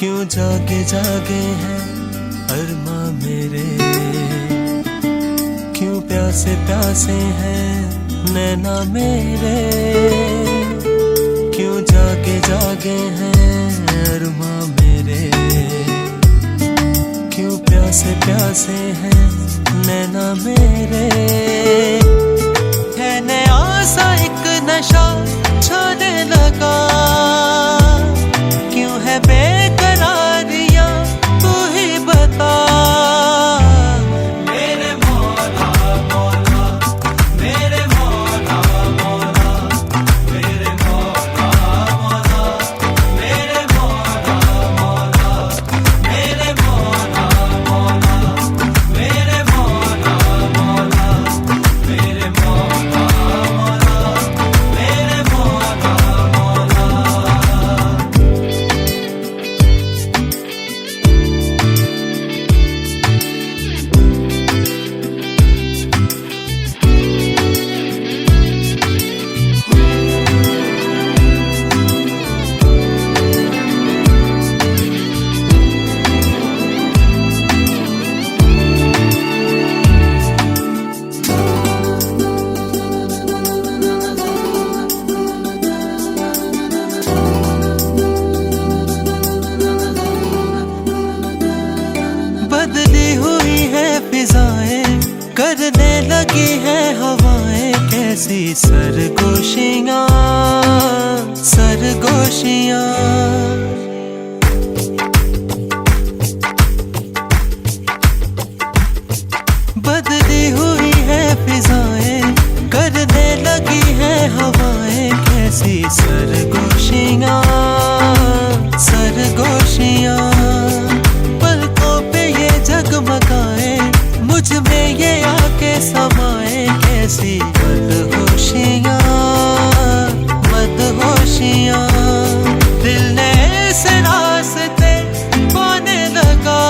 क्यों जागे जागे हैं अरमा मेरे, क्यों प्यासे प्यासे हैं नैना मेरे, क्यों जागे जागे हैं अरमा मेरे, क्यों प्यासे प्यासे हैं नैना मेरे। है नया सा एक नशा छाने लगा, क्यों है बेकरारियां तू ही बता। मेरे मौला मौला, मेरे मौला मौला, मेरे मौला मौला, मेरे मौला मौला, मेरे मौला मौला, मेरे मौला मौला, मेरे मौला मौला, मेरे मौला मौला। बदली हुई है फिजाएं, करने लगी है हवाएं कैसी सरगोशियां सरगोशियां। बदली हुई है फिजाएं, करने लगी है हवाएं कैसी सरगोशियां सरगोशियां। जगमगाए मुझ में ये आके समाए कैसी मदहोशियां मदहोशियां। दिल ने ऐसे रास्ते पाने लगा,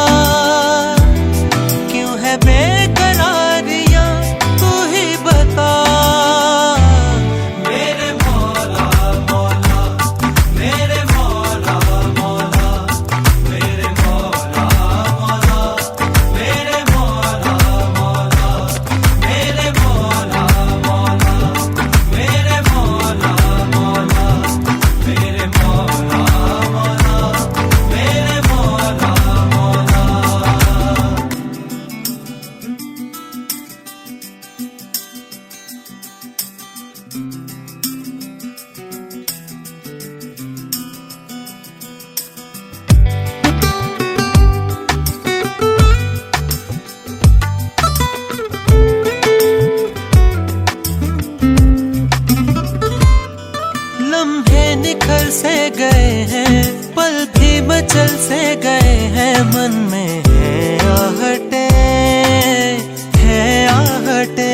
क्यों है बेकरारियां तू ही बता। मेरे मौला मौला, मेरे मौला मौला, मेरे मौला मौला, मेरे मौला मौला, मेरे मौला मौला, मेरे मौला मौला, मेरे मौला मौला, मेरे मौला मौला। लम्हे निखर से गए हैं, पल भी मचल से गए हैं, मन में है आहटे है आहटे।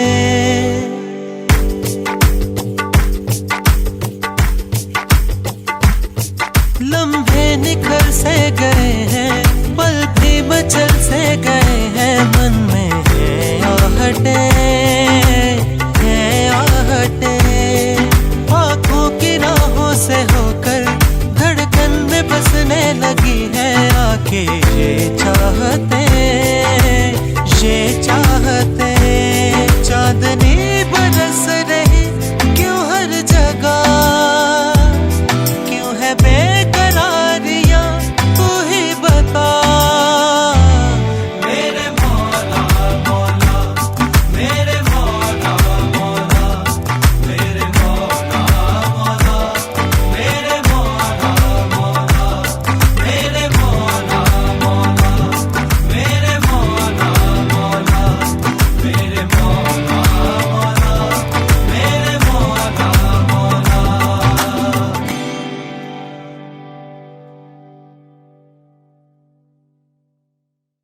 लम्हे निखर से गए हैं, पल भी मचल से गए हैं, मन में है आहटे है आहटे। आँखों की राहों से होकर धड़कन में बसने लगी है आके ये चाहते ये चाहते।